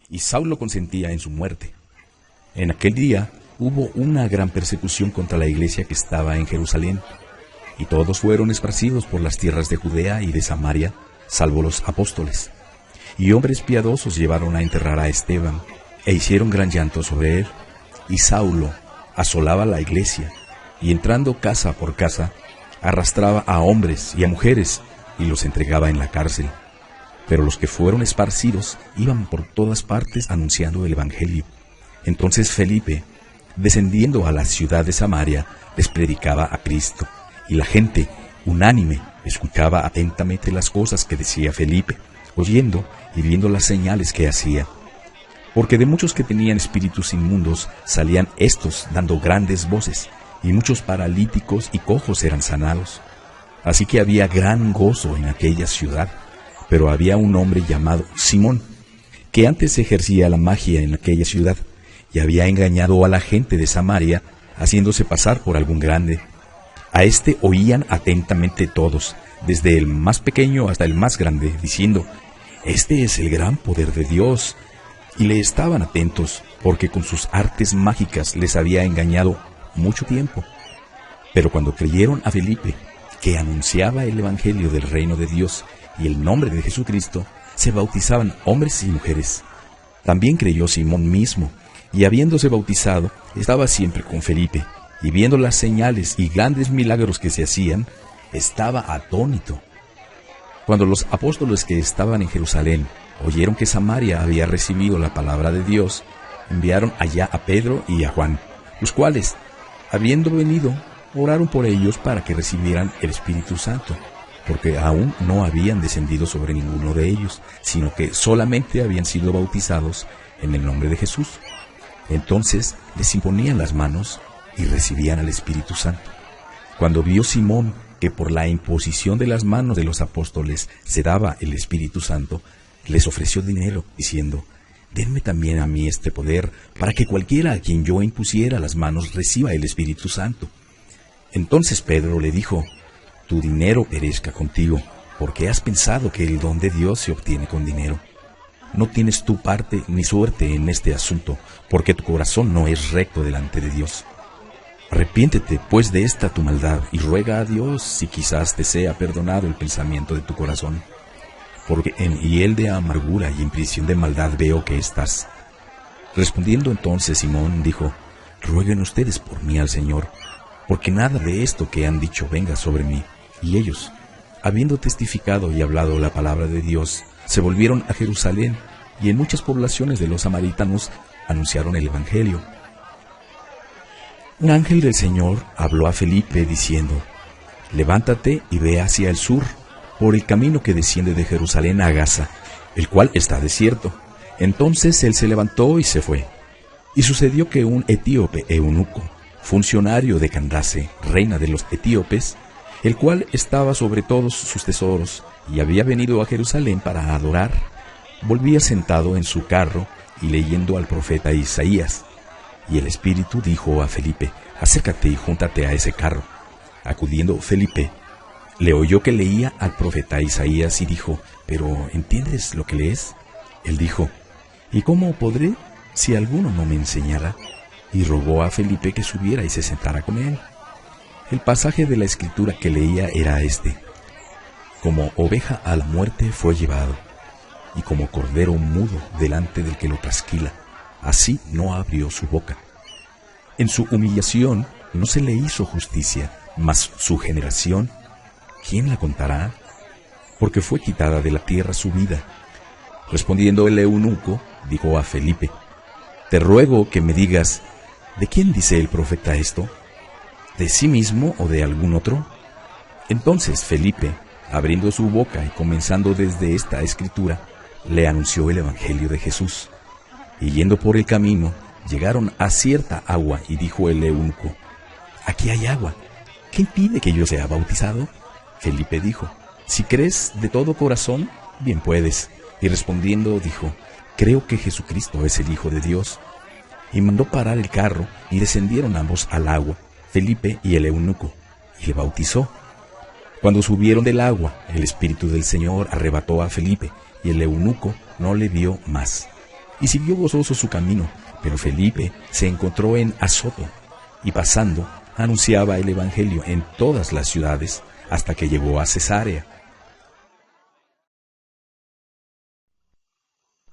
y Saulo consentía en su muerte. En aquel día hubo una gran persecución contra la iglesia que estaba en Jerusalén, y todos fueron esparcidos por las tierras de Judea y de Samaria, salvo los apóstoles. Y hombres piadosos llevaron a enterrar a Esteban, e hicieron gran llanto sobre él. Y Saulo asolaba la iglesia, y entrando casa por casa, arrastraba a hombres y a mujeres, y los entregaba en la cárcel. Pero los que fueron esparcidos iban por todas partes anunciando el evangelio. Entonces Felipe, descendiendo a la ciudad de Samaria, les predicaba a Cristo, y la gente, unánime, escuchaba atentamente las cosas que decía Felipe, oyendo y viendo las señales que hacía. Porque de muchos que tenían espíritus inmundos salían éstos dando grandes voces, y muchos paralíticos y cojos eran sanados. Así que había gran gozo en aquella ciudad. Pero había un hombre llamado Simón, que antes ejercía la magia en aquella ciudad, y había engañado a la gente de Samaria, haciéndose pasar por algún grande. A éste oían atentamente todos, desde el más pequeño hasta el más grande, diciendo: «Este es el gran poder de Dios». Y le estaban atentos, porque con sus artes mágicas les había engañado mucho tiempo. Pero cuando creyeron a Felipe, que anunciaba el evangelio del reino de Dios y el nombre de Jesucristo, se bautizaban hombres y mujeres. También creyó Simón mismo, y habiéndose bautizado, estaba siempre con Felipe, y viendo las señales y grandes milagros que se hacían, estaba atónito. Cuando los apóstoles que estaban en Jerusalén oyeron que Samaria había recibido la palabra de Dios, enviaron allá a Pedro y a Juan, los cuales, habiendo venido, oraron por ellos para que recibieran el Espíritu Santo, porque aún no habían descendido sobre ninguno de ellos, sino que solamente habían sido bautizados en el nombre de Jesús. Entonces les imponían las manos y recibían al Espíritu Santo. Cuando vio Simón que por la imposición de las manos de los apóstoles se daba el Espíritu Santo, les ofreció dinero, diciendo: «Denme también a mí este poder, para que cualquiera a quien yo impusiera las manos reciba el Espíritu Santo». Entonces Pedro le dijo: «Tu dinero perezca contigo, porque has pensado que el don de Dios se obtiene con dinero. No tienes tu parte ni suerte en este asunto, porque tu corazón no es recto delante de Dios. Arrepiéntete, pues, de esta tu maldad, y ruega a Dios si quizás te sea perdonado el pensamiento de tu corazón. Porque en hiel de amargura y en prisión de maldad veo que estás». Respondiendo entonces Simón dijo: «Rueguen ustedes por mí al Señor, porque nada de esto que han dicho venga sobre mí». Y ellos, habiendo testificado y hablado la palabra de Dios, se volvieron a Jerusalén, y en muchas poblaciones de los samaritanos anunciaron el evangelio. Un ángel del Señor habló a Felipe diciendo: «Levántate y ve hacia el sur, por el camino que desciende de Jerusalén a Gaza, el cual está desierto». Entonces él se levantó y se fue. Y sucedió que un etíope eunuco, funcionario de Candace, reina de los etíopes, el cual estaba sobre todos sus tesoros y había venido a Jerusalén para adorar, volvía sentado en su carro y leyendo al profeta Isaías. Y el Espíritu dijo a Felipe: «Acércate y júntate a ese carro». Acudiendo Felipe, le oyó que leía al profeta Isaías y dijo: «¿Pero entiendes lo que lees?». Él dijo: «¿Y cómo podré si alguno no me enseñara?». Y rogó a Felipe que subiera y se sentara con él. El pasaje de la Escritura que leía era este: «Como oveja a la muerte fue llevado, y como cordero mudo delante del que lo trasquila, así no abrió su boca. En su humillación no se le hizo justicia, mas su generación, ¿quién la contará? Porque fue quitada de la tierra su vida». Respondiendo el eunuco, dijo a Felipe: «Te ruego que me digas, ¿de quién dice el profeta esto? ¿De sí mismo o de algún otro?». Entonces Felipe, abriendo su boca y comenzando desde esta escritura, le anunció el evangelio de Jesús. Y yendo por el camino, llegaron a cierta agua, y dijo el eunuco: «Aquí hay agua, ¿qué impide que yo sea bautizado?». Felipe dijo: «Si crees de todo corazón, bien puedes». Y respondiendo dijo: «Creo que Jesucristo es el Hijo de Dios». Y mandó parar el carro, y descendieron ambos al agua, Felipe y el eunuco, y le bautizó. Cuando subieron del agua, el Espíritu del Señor arrebató a Felipe, y el eunuco no le vio más. y siguió gozoso su camino. Pero Felipe se encontró en Azoto, y pasando, anunciaba el evangelio en todas las ciudades, hasta que llegó a Cesarea.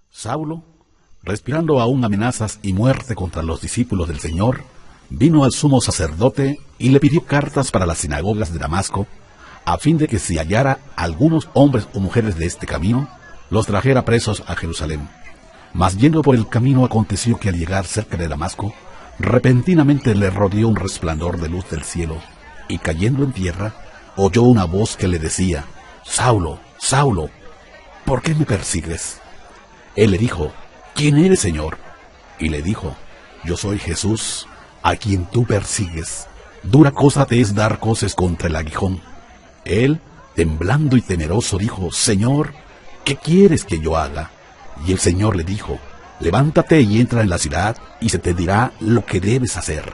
Saulo, respirando aún amenazas y muerte contra los discípulos del Señor, vino al sumo sacerdote y le pidió cartas para las sinagogas de Damasco, a fin de que si hallara algunos hombres o mujeres de este camino, los trajera presos a Jerusalén. Mas yendo por el camino, aconteció que al llegar cerca de Damasco, repentinamente le rodeó un resplandor de luz del cielo, y cayendo en tierra, oyó una voz que le decía: Saulo, Saulo, ¿por qué me persigues? Él le dijo: ¿Quién eres, Señor? Y le dijo: Yo soy Jesús, a quien tú persigues. Dura cosa te es dar coces contra el aguijón. Él, temblando y temeroso, dijo: Señor, ¿qué quieres que yo haga? Y el Señor le dijo: Levántate y entra en la ciudad, y se te dirá lo que debes hacer.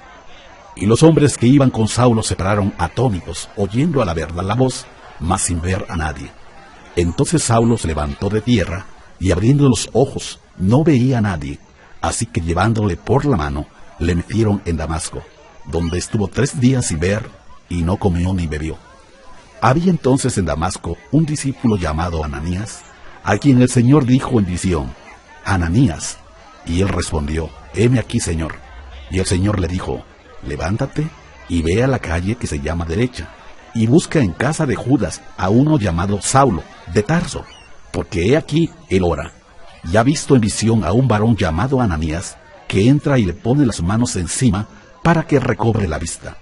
Y los hombres que iban con Saulo se pararon atónitos, oyendo a la verdad la voz, mas sin ver a nadie. Entonces Saulo se levantó de tierra, y abriendo los ojos, no veía a nadie. Así que llevándole por la mano, le metieron en Damasco, donde estuvo 3 días sin ver, y no comió ni bebió. Había entonces en Damasco un discípulo llamado Ananías, a quien el Señor dijo en visión: Ananías. Y él respondió: Heme aquí, Señor. Y el Señor le dijo: Levántate y ve a la calle que se llama Derecha, y busca en casa de Judas a uno llamado Saulo, de Tarso, porque he aquí él ora, y ha visto en visión a un varón llamado Ananías, que entra y le pone las manos encima para que recobre la vista.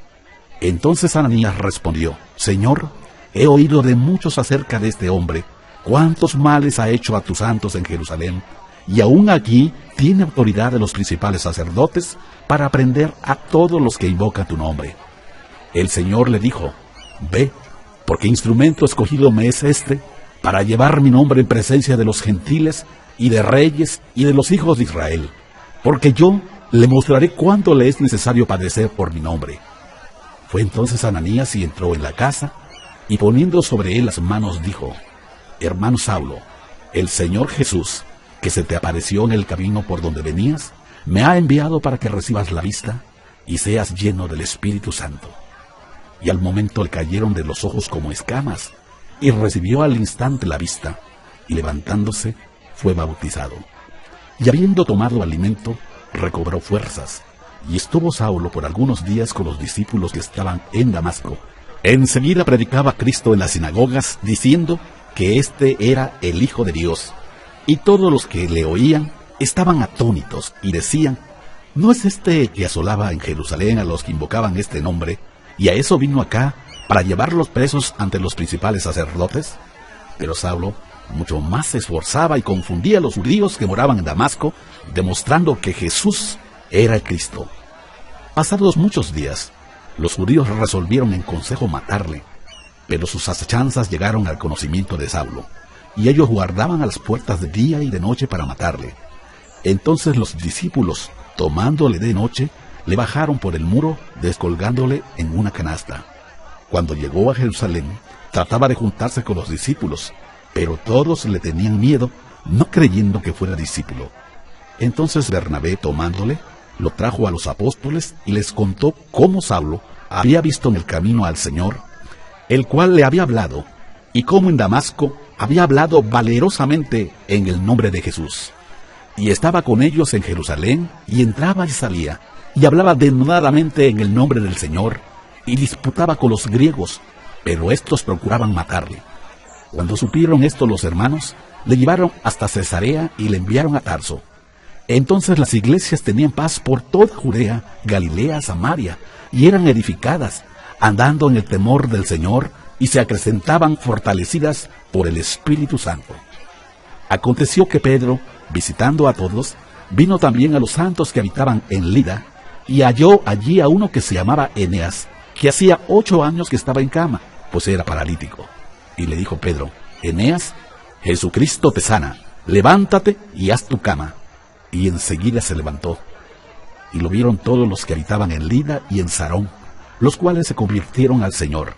Entonces Ananías respondió: Señor, he oído de muchos acerca de este hombre, cuántos males ha hecho a tus santos en Jerusalén, y aún aquí tiene autoridad de los principales sacerdotes para prender a todos los que invocan tu nombre. El Señor le dijo: Ve, porque instrumento escogido me es este, para llevar mi nombre en presencia de los gentiles, y de reyes, y de los hijos de Israel, porque yo le mostraré cuánto le es necesario padecer por mi nombre. Fue entonces Ananías y entró en la casa, y poniendo sobre él las manos dijo: Hermano Saulo, el Señor Jesús, que se te apareció en el camino por donde venías, me ha enviado para que recibas la vista y seas lleno del Espíritu Santo. Y al momento le cayeron de los ojos como escamas, y recibió al instante la vista, y levantándose fue bautizado. Y habiendo tomado alimento, recobró fuerzas, y estuvo Saulo por algunos días con los discípulos que estaban en Damasco. Enseguida predicaba Cristo en las sinagogas, diciendo que éste era el Hijo de Dios. Y todos los que le oían estaban atónitos y decían: ¿no es este el que asolaba en Jerusalén a los que invocaban este nombre, y a eso vino acá, para llevarlos presos ante los principales sacerdotes? Pero Saulo mucho más se esforzaba y confundía a los judíos que moraban en Damasco, demostrando que Jesús era el Cristo. Pasados muchos días, los judíos resolvieron en consejo matarle, pero sus acechanzas llegaron al conocimiento de Saulo, y ellos guardaban a las puertas de día y de noche para matarle. Entonces los discípulos, tomándole de noche, le bajaron por el muro, descolgándole en una canasta. Cuando llegó a Jerusalén, trataba de juntarse con los discípulos, pero todos le tenían miedo, no creyendo que fuera discípulo. Entonces Bernabé, tomándole, lo trajo a los apóstoles y les contó cómo Saulo había visto en el camino al Señor, el cual le había hablado, y cómo en Damasco había hablado valerosamente en el nombre de Jesús. Y estaba con ellos en Jerusalén, y entraba y salía, y hablaba denodadamente en el nombre del Señor, y disputaba con los griegos, pero éstos procuraban matarle. Cuando supieron esto los hermanos, le llevaron hasta Cesarea y le enviaron a Tarso. Entonces las iglesias tenían paz por toda Judea, Galilea, Samaria, y eran edificadas, andando en el temor del Señor, y se acrecentaban fortalecidas por el Espíritu Santo. Aconteció que Pedro, visitando a todos, vino también a los santos que habitaban en Lida, y halló allí a uno que se llamaba Eneas, que hacía 8 años que estaba en cama, pues era paralítico. Y le dijo Pedro: Eneas, Jesucristo te sana, levántate y haz tu cama. Y enseguida se levantó. Y lo vieron todos los que habitaban en Lida y en Sarón, los cuales se convirtieron al Señor.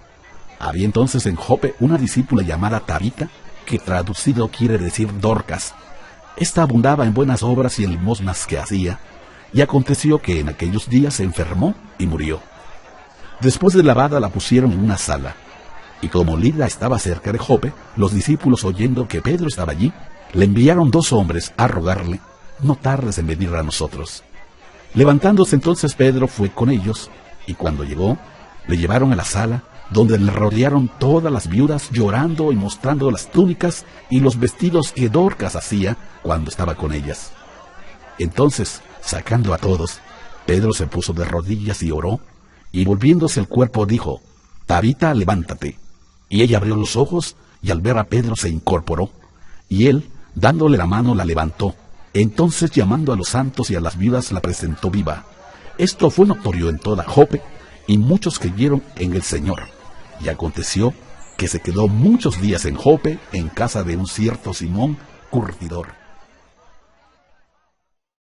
Había entonces en Jope una discípula llamada Tabita, que traducido quiere decir Dorcas. Esta abundaba en buenas obras y en limosnas que hacía, y aconteció que en aquellos días se enfermó y murió. Después de lavada la pusieron en una sala, y como Lida estaba cerca de Jope, los discípulos, oyendo que Pedro estaba allí, le enviaron 2 hombres a rogarle: no tardes en venir a nosotros. Levantándose entonces Pedro fue con ellos, y cuando llegó, le llevaron a la sala, donde le rodearon todas las viudas, llorando y mostrando las túnicas y los vestidos que Dorcas hacía cuando estaba con ellas. Entonces, sacando a todos, Pedro se puso de rodillas y oró, y volviéndose el cuerpo dijo: Tabita, levántate. Y ella abrió los ojos, y al ver a Pedro se incorporó, y él, dándole la mano, la levantó. Entonces, llamando a los santos y a las viudas, la presentó viva. Esto fue notorio en toda Jope, y muchos creyeron en el Señor. Y aconteció que se quedó muchos días en Jope, en casa de un cierto Simón, curtidor.